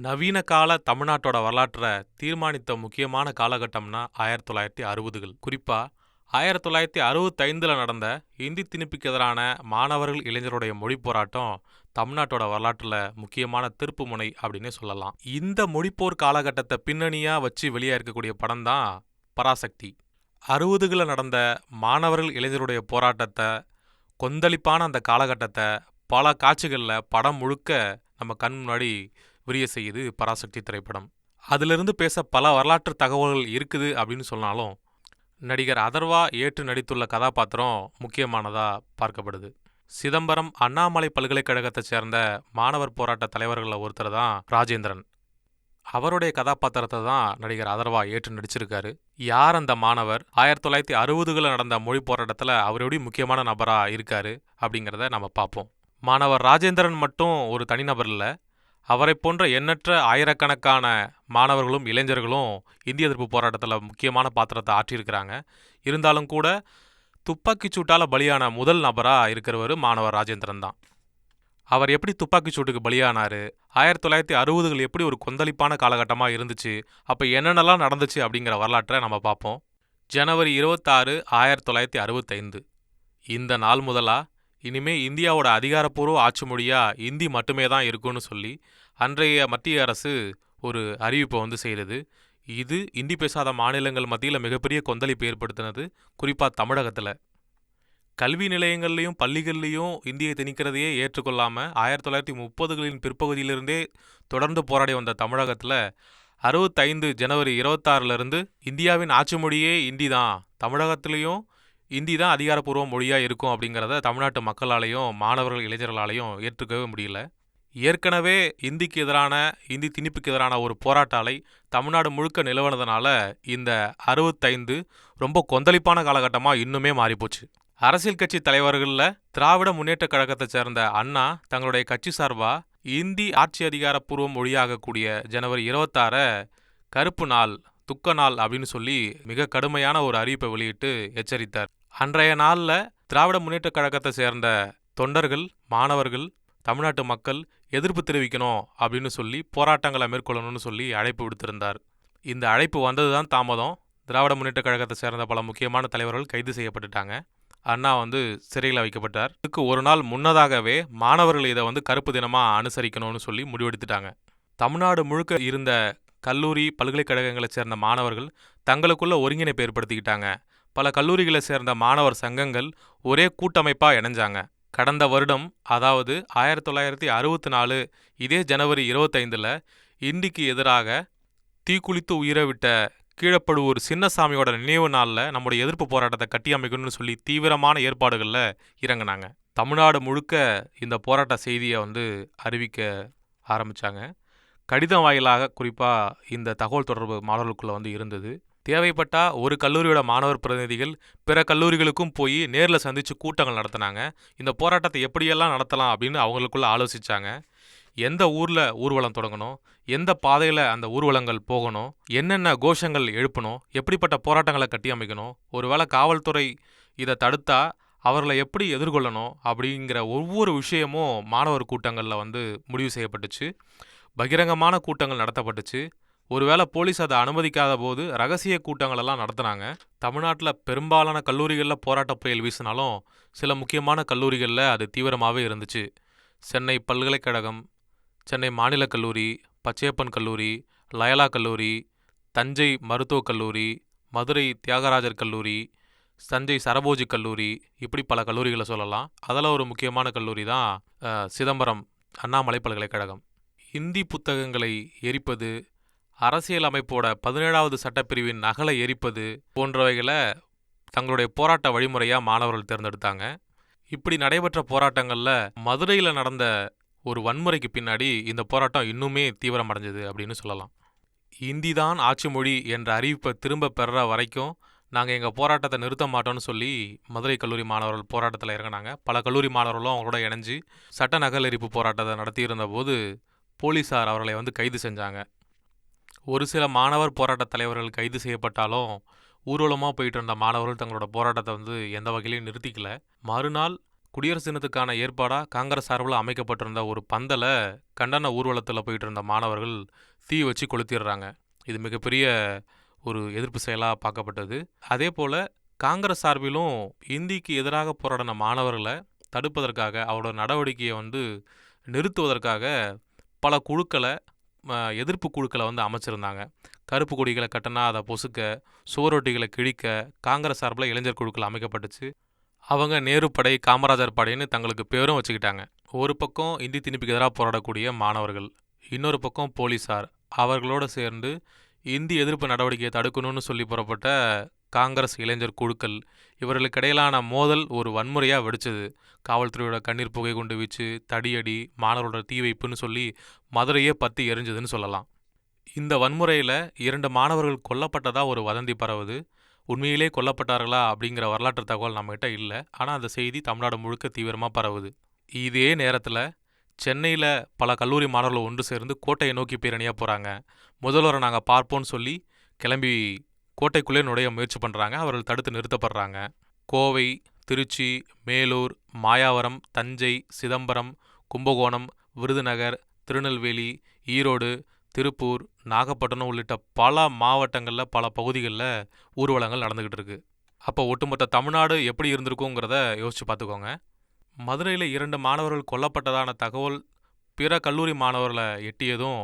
நவீன கால தமிழ்நாட்டோட வரலாற்றை தீர்மானித்த முக்கியமான காலகட்டம்னா 1960கள். குறிப்பா 1965ல் நடந்த இந்தி திணிப்புக்கு எதிரான மாணவர்கள் இளைஞருடைய மொழி போராட்டம் தமிழ்நாட்டோட வரலாற்றுல முக்கியமான திருப்பு முனை அப்படின்னே சொல்லலாம். இந்த மொழிப்போர் காலகட்டத்தை பின்னணியா வச்சு வெளியா இருக்கக்கூடிய படம் தான் பராசக்தி. 60கள நடந்த மாணவர்கள் இளைஞருடைய போராட்டத்தை, கொந்தளிப்பான அந்த காலகட்டத்தை பல காட்சிகள்ல படம் முழுக்க நம்ம கண் முன்னாடி விரிய செய்யுது பராசக்தி திரைப்படம். அதிலிருந்து பேச பல வரலாற்று தகவல்கள் இருக்குது அப்படின்னு சொன்னாலும் நடிகர் அதர்வா ஏற்று நடித்துள்ள கதாபாத்திரம் முக்கியமானதா பார்க்கப்படுது. சிதம்பரம் அண்ணாமலை பல்கலைக்கழகத்தை சேர்ந்த மாணவர் போராட்ட தலைவர்களில் ஒருத்தர் தான் ராஜேந்திரன். அவருடைய கதாபாத்திரத்தை தான் நடிகர் அதர்வா ஏற்று நடிச்சிருக்காரு. யார் அந்த மாணவர்? 1960களில் நடந்த மொழி போராட்டத்தில் அவர் எப்படி முக்கியமான நபராக இருக்காரு அப்படிங்கிறத நம்ம பார்ப்போம். மாணவர் ராஜேந்திரன் மட்டும் ஒரு தனிநபர் இல்லை. அவரை போன்ற எண்ணற்ற ஆயிரக்கணக்கான மாணவர்களும் இளைஞர்களும் இந்திய எதிர்ப்பு போராட்டத்தில் முக்கியமான பாத்திரத்தை ஆற்றியிருக்கிறாங்க. இருந்தாலும் கூட துப்பாக்கிச் சூட்டால் பலியான முதல் நபராக இருக்கிறவர் மாணவர் ராஜேந்திரன் தான். அவர் எப்படி துப்பாக்கிச் சூட்டுக்கு பலியானார், 1960கள் எப்படி ஒரு கொந்தளிப்பான காலகட்டமாக இருந்துச்சு, அப்போ என்னென்னலாம் நடந்துச்சு அப்படிங்கிற வரலாற்றை நம்ம பார்ப்போம். ஜனவரி 26, 1965. இந்த நாள் முதலாக இனிமே இந்தியாவோட அதிகாரப்பூர்வ ஆட்சி மொழியாக இந்தி மட்டுமே தான் இருக்குன்னு சொல்லி அன்றைய மத்திய அரசு ஒரு அறிவிப்பை செய்கிறது. இது இந்தி பேசாத மாநிலங்கள் மத்தியில் மிகப்பெரிய கொந்தளிப்பு ஏற்படுத்தினது, குறிப்பாக தமிழகத்தில். கல்வி நிலையங்கள்லையும் பள்ளிகள்லையும் இந்தியை திணிக்கிறதையே ஏற்றுக்கொள்ளாமல் 1930களின் பிற்பகுதியிலிருந்தே தொடர்ந்து போராடி வந்த தமிழகத்தில் 65 ஜனவரி 26 இந்தியாவின் ஆட்சி மொழியே இந்தி தான், தமிழகத்திலையும் இந்தி தான் அதிகாரப்பூர்வ மொழியாக இருக்கும் அப்படிங்கிறத தமிழ்நாட்டு மக்களாலையும் மாணவர்கள் இளைஞர்களாலையும் ஏற்றுக்கவே முடியல. ஏற்கனவே இந்திக்கு எதிரான, இந்தி திணிப்புக்கு எதிரான ஒரு போராட்ட அலை தமிழ்நாடு முழுக்க நிலவனதுனால இந்த 65 ரொம்ப கொந்தளிப்பான காலகட்டமாக இன்னுமே மாறிப்போச்சு. அரசியல் கட்சி தலைவர்களில் திராவிட முன்னேற்ற கழகத்தை சேர்ந்த அண்ணா தங்களுடைய கட்சி சார்பாக இந்தி ஆட்சி அதிகாரப்பூர்வ மொழியாகக்கூடிய ஜனவரி 26 கருப்பு நாள், துக்க நாள் அப்படின்னு சொல்லி மிக கடுமையான ஒரு அறிவிப்பை வெளியிட்டு எச்சரித்தார். அன்றைய நாளில் திராவிட முன்னேற்ற கழகத்தை சேர்ந்த தொண்டர்கள், மாணவர்கள், தமிழ்நாட்டு மக்கள் எதிர்ப்பு தெரிவிக்கணும் அப்படின்னு சொல்லி போராட்டங்களை மேற்கொள்ளணும்னு சொல்லி அழைப்பு விடுத்திருந்தார். இந்த அழைப்பு வந்ததுதான் தாமதம். திராவிட முன்னேற்ற கழகத்தை சேர்ந்த பல முக்கியமான தலைவர்கள் கைது செய்யப்பட்டுட்டாங்க. அண்ணா சிறையில் வைக்கப்பட்டார். இதுக்கு ஒரு நாள் முன்னதாகவே மாணவர்கள் இதை கருப்பு தினமாக அனுசரிக்கணும்னு சொல்லி முடிவெடுத்துட்டாங்க. தமிழ்நாடு முழுக்க இருந்த கல்லூரி, பல்கலைக்கழகங்களை சேர்ந்த மாணவர்கள் தங்களுக்குள்ள ஒருங்கிணைப்பை ஏற்படுத்திக்கிட்டாங்க. பல கல்லூரிகளை சேர்ந்த மாணவர் சங்கங்கள் ஒரே கூட்டமைப்பாக இணைஞ்சாங்க. கடந்த வருடம், அதாவது 1964 இதே ஜனவரி 25 இந்திக்கு எதிராக தீக்குளித்து உயிரை விட்ட கீழப்படுவூர் சின்னசாமியோட நினைவு நாளில் நம்முடைய எதிர்ப்பு போராட்டத்தை கட்டியமைக்கணும்னு சொல்லி தீவிரமான ஏற்பாடுகளில் இறங்கினாங்க. தமிழ்நாடு முழுக்க இந்த போராட்ட செய்தியை அறிவிக்க ஆரம்பித்தாங்க. கடிதம் வாயிலாக குறிப்பாக இந்த தகவல் தொடர்பு மாணவர்களுக்குள்ளே இருந்தது. தேவைப்பட்டா ஒரு கல்லூரியோட மாணவர் பிரதிநிதிகள் பிற கல்லூரிகளுக்கும் போய் நேரில் சந்தித்து கூட்டங்கள் நடத்தினாங்க. இந்த போராட்டத்தை எப்படியெல்லாம் நடத்தலாம் அப்படின்னு அவங்களுக்குள்ள ஆலோசித்தாங்க. எந்த ஊரில் ஊர்வலம் தொடங்கணும், எந்த பாதையில் அந்த ஊர்வலங்கள் போகணும், என்னென்ன கோஷங்கள் எழுப்பணும், எப்படிப்பட்ட போராட்டங்களை கட்டியமைக்கணும், ஒருவேளை காவல்துறை இதை தடுத்தா அவர்களை எப்படி எதிர்கொள்ளணும் அப்படிங்கிற ஒவ்வொரு விஷயமும் மாணவர் கூட்டங்களில் முடிவு செய்யப்பட்டுச்சு. பகிரங்கமான கூட்டங்கள் நடத்தப்பட்டுச்சு. ஒருவேளை போலீஸ் அதை அனுமதிக்காத போது ரகசிய கூட்டங்களெல்லாம் நடத்தினாங்க. தமிழ்நாட்டில் பெரும்பாலான கல்லூரிகளில் போராட்ட புயல் வீசினாலும் சில முக்கியமான கல்லூரிகளில் அது தீவிரமாகவே இருந்துச்சு. சென்னை பல்கலைக்கழகம், சென்னை மாநிலக் கல்லூரி, பச்சையப்பன் கல்லூரி, லயலா கல்லூரி, தஞ்சை மருத்துவக் கல்லூரி, மதுரை தியாகராஜர் கல்லூரி, தஞ்சை சரபோஜி கல்லூரி, இப்படி பல கல்லூரிகளை சொல்லலாம். அதில் ஒரு முக்கியமான கல்லூரி தான் சிதம்பரம் அண்ணாமலை பல்கலைக்கழகம். இந்தி புத்தகங்களை எரிப்பது, அரசியல் அமைப்போட 17வது சட்டப்பிரிவின் நகலை எரிப்பது போன்றவைகளை தங்களுடைய போராட்ட வழிமுறையாக மாணவர்கள் தேர்ந்தெடுத்தாங்க. இப்படி நடைபெற்ற போராட்டங்களில் மதுரையில் நடந்த ஒரு வன்முறைக்கு பின்னாடி இந்த போராட்டம் இன்னுமே தீவிரமடைஞ்சது அப்படின்னு சொல்லலாம். இந்தி தான் ஆட்சி மொழி என்ற அறிவிப்பை திரும்ப பெறுற வரைக்கும் நாங்கள் எங்கள் போராட்டத்தை நிறுத்த மாட்டோம்னு சொல்லி மதுரை கல்லூரி மாணவர்கள் போராட்டத்தில் இறங்கினாங்க. பல கல்லூரி மாணவர்களும் அவங்களோட இணைஞ்சு சட்ட நகல் எரிப்பு போராட்டத்தை நடத்தியிருந்த போது போலீஸார் அவர்களை கைது செஞ்சாங்க. ஒரு சில மாணவர் போராட்ட தலைவர்கள் கைது செய்யப்பட்டாலும் ஊர்வலமாக போயிட்டு இருந்த மாணவர்கள் தங்களோட போராட்டத்தை எந்த வகையிலையும் நிறுத்திக்கல. மறுநாள் குடியரசு தினத்துக்கான ஏற்பாடாக காங்கிரஸ் சார்பில் அமைக்கப்பட்டிருந்த ஒரு பந்தல கண்டன ஊர்வலத்தில் போயிட்டு இருந்த மாணவர்கள் தீ வச்சு கொளுத்திடுறாங்க. இது மிகப்பெரிய ஒரு எதிர்ப்பு செயலாக பார்க்கப்பட்டது. அதே போல் காங்கிரஸ் சார்பிலும் இந்திக்கு எதிராக போராடின மாணவர்களை தடுப்பதற்காக அவரோட நடவடிக்கையை நிறுத்துவதற்காக பல குழுக்களை எதிர்ப்பு குழுக்களை அமைச்சிருந்தாங்க. கருப்பு கொடிகளை கட்டினா அதை பொசுக்க, சுவரொட்டிகளை கிழிக்க காங்கிரஸ் சார்பில் இளைஞர் குழுக்கள் அமைக்கப்பட்டுச்சு. அவங்க நேரு படை, காமராஜர் படைன்னு தங்களுக்கு பேரும் வச்சுக்கிட்டாங்க. ஒரு பக்கம் இந்தி திணிப்புக்கு எதிராக போராடக்கூடிய மாணவர்கள், இன்னொரு பக்கம் போலீஸார். அவர்களோடு சேர்ந்து இந்தி எதிர்ப்பு நடவடிக்கையை தடுக்கணும்னு சொல்லி புறப்பட்ட காங்கிரஸ் இளைஞர் குழுக்கள், இவர்களுக்கு இடையிலான மோதல் ஒரு வன்முறையாக வெடிச்சது. காவல்துறையோட கண்ணீர் புகை குண்டு வீச்சு, தடியடி, மாணவர்களோட தீ வைப்புன்னு சொல்லி மதுரையே பற்றி எரிஞ்சதுன்னு சொல்லலாம். இந்த வன்முறையில் 2 மாணவர்கள் கொல்லப்பட்டதா ஒரு வதந்தி பரவுது. உண்மையிலே கொல்லப்பட்டார்களா அப்படிங்கிற வரலாற்று தகவல் நம்மகிட்ட இல்லை. ஆனால் அந்த செய்தி தமிழ்நாடு முழுக்க தீவிரமாக பரவுது. இதே நேரத்தில் சென்னையில் பல கல்லூரி மாணவர்கள் ஒன்று சேர்ந்து கோட்டையை நோக்கி பேரணியாக போகிறாங்க. முதல்வரை நாங்கள் பார்ப்போம்னு சொல்லி கிளம்பி கோட்டைக்குள்ளே நுழைய முயற்சி பண்ணுறாங்க. அவர்கள் தடுத்து நிறுத்தப்படுறாங்க. கோவை, திருச்சி, மேலூர், மாயாவரம், தஞ்சை, சிதம்பரம், கும்பகோணம், விருதுநகர், திருநெல்வேலி, ஈரோடு, திருப்பூர், நாகப்பட்டினம் உள்ளிட்ட பல மாவட்டங்களில் பல பகுதிகளில் ஊர்வலங்கள் நடந்துக்கிட்டு இருக்கு. அப்போ ஒட்டுமொத்த தமிழ்நாடு எப்படி இருந்திருக்குங்கிறத யோசிச்சு பார்த்துக்கோங்க. மதுரையில் 2 மாணவர்கள் கொல்லப்பட்டதான தகவல் பிற கல்லூரி மாணவர்களை எட்டியதும்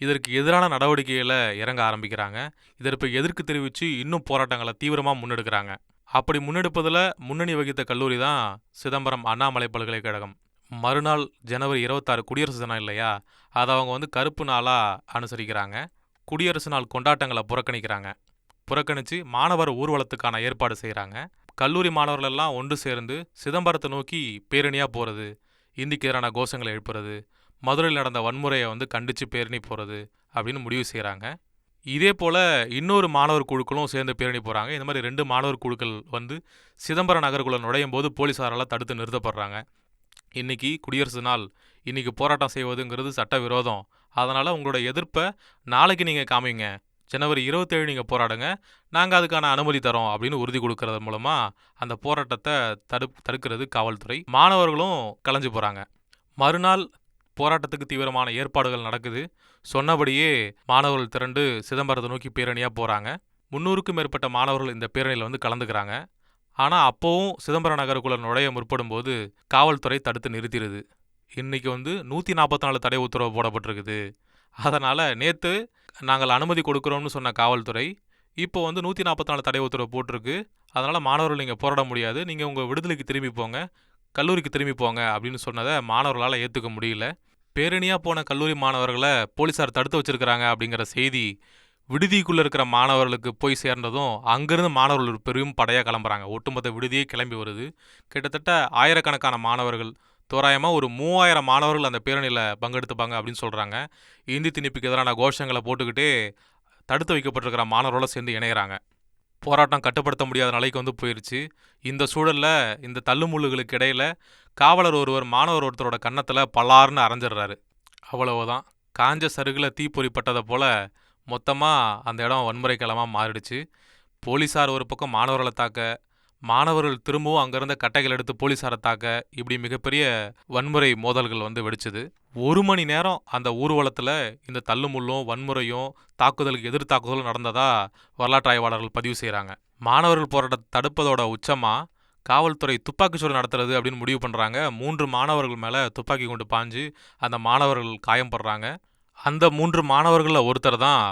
இதற்கு எதிரான நடவடிக்கைகளை இறங்க ஆரம்பிக்கிறாங்க. இதற்கு எதிர்ப்பு தெரிவித்து இன்னும் போராட்டங்களை தீவிரமாக முன்னெடுக்கிறாங்க. அப்படி முன்னெடுப்பதில் முன்னணி வகித்த கல்லூரி தான் சிதம்பரம் அண்ணாமலை பல்கலைக்கழகம். மறுநாள் ஜனவரி 26 குடியரசு தினம் இல்லையா, அதை அவங்க கருப்பு நாளாக அனுசரிக்கிறாங்க. குடியரசு நாள் கொண்டாட்டங்களை புறக்கணித்து மாணவர் ஊர்வலத்துக்கான ஏற்பாடு செய்கிறாங்க. கல்லூரி மாணவர்கள் எல்லாம் ஒன்று சேர்ந்து சிதம்பரத்தை நோக்கி பேரணியாக போகிறது, இந்திக்கு எதிரான கோஷங்களை எழுப்புறது, மதுரையில் நடந்த வன்முறையை கண்டித்து பேரணி போகிறது அப்படின்னு முடிவு செய்கிறாங்க. இதே போல் இன்னொரு மாணவர் குழுக்களும் சேர்ந்து பேரணி போகிறாங்க. இந்த மாதிரி 2 மாணவர் குழுக்கள் சிதம்பரம் நகருக்குள்ளே நுழையும் போது போலீஸாரால் தடுத்து நிறுத்தப்படுறாங்க. இன்றைக்கி குடியரசு நாள், இன்றைக்கி போராட்டம் செய்வதுங்கிறது சட்டவிரோதம். அதனால் உங்களோட எதிர்ப்பை நாளைக்கு நீங்கள் காமிங்க, ஜனவரி 27 நீங்கள் போராடுங்க, நாங்கள் அதுக்கான அனுமதி தரோம் அப்படின்னு உறுதி கொடுக்கறது மூலமாக அந்த போராட்டத்தை தடுக்கிறது காவல்துறை. மாணவர்களும் கலைஞ்சு போகிறாங்க. மறுநாள் போராட்டத்துக்கு தீவிரமான ஏற்பாடுகள் நடக்குது. சொன்னபடியே மாணவர்கள் திரண்டு சிதம்பரத்தை நோக்கி பேரணியாக போகிறாங்க. 300க்கும் மேற்பட்ட மாணவர்கள் இந்த பேரணியில் கலந்துக்கிறாங்க. ஆனால் அப்போவும் சிதம்பரம் நகருக்குள்ளே நுழைய முற்படும் போது காவல்துறை தடுத்து நிறுத்திடுது. இன்றைக்கி 144 தடை உத்தரவு போடப்பட்டிருக்குது. அதனால் நேற்று நாங்கள் அனுமதி கொடுக்குறோம்னு சொன்ன காவல்துறை இப்போ 144 தடை உத்தரவு போட்டிருக்கு. அதனால் மாணவர்கள் நீங்கள் போராட முடியாது, நீங்கள் உங்கள் விடுதலைக்கு திரும்பி போங்க, கல்லூரிக்கு திரும்பி போங்க அப்படின்னு சொன்னதை மாணவர்களால் ஏற்றுக்க முடியல. பேரணியாக போன கல்லூரி மாணவர்களை போலீஸார் தடுத்து வச்சிருக்கிறாங்க அப்படிங்கிற செய்தி விடுதிக்குள்ளே இருக்கிற மாணவர்களுக்கு போய் சேர்ந்ததும் அங்கேருந்து மாணவர்கள் பெரும் படையாக கிளம்புறாங்க. ஒட்டுமொத்த விடுதியே கிளம்பி வருது. கிட்டத்தட்ட ஆயிரக்கணக்கான மாணவர்கள், தோராயமாக ஒரு 3000 மாணவர்கள் அந்த பேரணியில் பங்கெடுத்துப்பாங்க அப்படின்னு சொல்கிறாங்க. இந்தி திணிப்புக்கு எதிரான கோஷங்களை போட்டுக்கிட்டே தடுத்து வைக்கப்பட்டிருக்கிற மாணவர்களோட சேர்ந்து இணைகிறாங்க. போராட்டம் கட்டுப்படுத்த முடியாத நிலைக்கு போயிடுச்சு. இந்த சூழலில் இந்த தள்ளுமுள்ளுகளுக்கு இடையில் காவலர் ஒருவர் மாணவர் ஒருத்தரோட கன்னத்தில் பலார்னு அரைஞ்சிடுறாரு. அவ்வளவுதான், காஞ்ச சருகில் தீப்பொறி பட்டதை போல் மொத்தமாக அந்த இடம் வன்முறை களமாக மாறிடுச்சு. போலீஸார் ஒரு பக்கம் மாணவர்களை தாக்க, மாணவர்கள் திரும்பவும் அங்கேருந்த கட்டைகள் எடுத்து போலீஸாரை தாக்க, இப்படி மிகப்பெரிய வன்முறை மோதல்கள் வெடிச்சுது. 1 மணி நேரம் அந்த ஊர்வலத்தில் இந்த தள்ளுமுள்ளும் வன்முறையும் தாக்குதலுக்கு எதிர் தாக்குதலும் நடந்ததா வரலாற்று ஆய்வாளர்கள் பதிவு செய்கிறாங்க. மாணவர்கள் போராட்டத்தை தடுப்பதோட உச்சமாக காவல்துறை துப்பாக்கிச்சூடு நடத்துறது அப்படின்னு முடிவு பண்ணுறாங்க. 3 மாணவர்கள் மேலே துப்பாக்கி கொண்டு பாஞ்சு அந்த மாணவர்கள் காயப்படுறாங்க. அந்த 3 மாணவர்களில் ஒருத்தர் தான்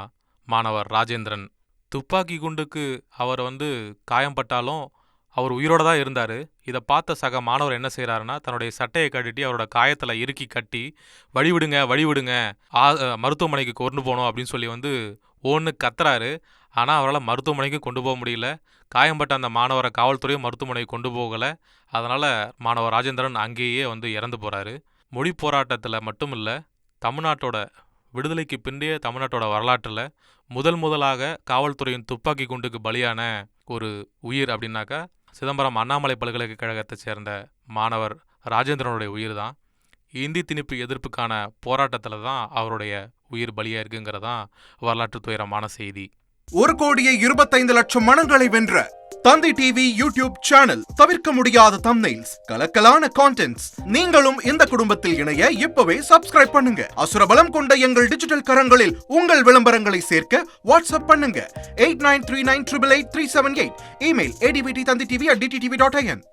மாணவர் ராஜேந்திரன். துப்பாக்கி குண்டுக்கு அவர் காயம்பட்டாலும் அவர் உயிரோடு தான் இருந்தார். இதை பார்த்த சக மாணவர் என்ன செய்கிறாருன்னா, தன்னுடைய சட்டையை கட்டிட்டு அவரோட காயத்தில் இறுக்கி கட்டி வழிவிடுங்க மருத்துவமனைக்கு கொண்டு போகணும் அப்படின்னு சொல்லி ஓன்னு கத்துறாரு. ஆனால் அவரால் மருத்துவமனைக்கு கொண்டு போக முடியல. காயம்பட்ட அந்த மாணவரை காவல்துறையும் மருத்துவமனைக்கு கொண்டு போகலை. அதனால் மாணவர் ராஜேந்திரன் அங்கேயே இறந்து போகிறாரு. மொழி போராட்டத்தில் மட்டும் இல்லை, தமிழ்நாட்டோட விடுதலைக்கு பிந்தைய தமிழ்நாட்டோட வரலாற்றில் முதலாக காவல்துறையின் துப்பாக்கி குண்டுக்கு பலியான ஒரு உயிர் அப்படின்னாக்கா சிதம்பரம் அண்ணாமலை பல்கலைக்கழகத்தை சேர்ந்த மாணவர் ராஜேந்திரனுடைய உயிர் தான். இந்தி திணிப்பு எதிர்ப்புக்கான போராட்டத்தில் தான் அவருடைய உயிர் பலியாக இருக்குங்கிறதான் வரலாற்று துயரமான செய்தி. 1,25,00,000 மனங்களை வென்ற தந்தி டிவி யூடியூப் சேனல். தவிர்க்க முடியாத தம்ப்நெயில்ஸ், கலக்கலான கான்டென்ட்ஸ். நீங்களும் இந்த குடும்பத்தில் இணைய இப்பவே சப்ஸ்கிரைப் பண்ணுங்க. அசுரபலம் கொண்ட எங்கள் டிஜிட்டல் கரங்களில் உங்கள் விளம்பரங்களை சேர்க்க வாட்ஸ்அப் பண்ணுங்க. 8939888378. Email advtthanditv@dttv.in.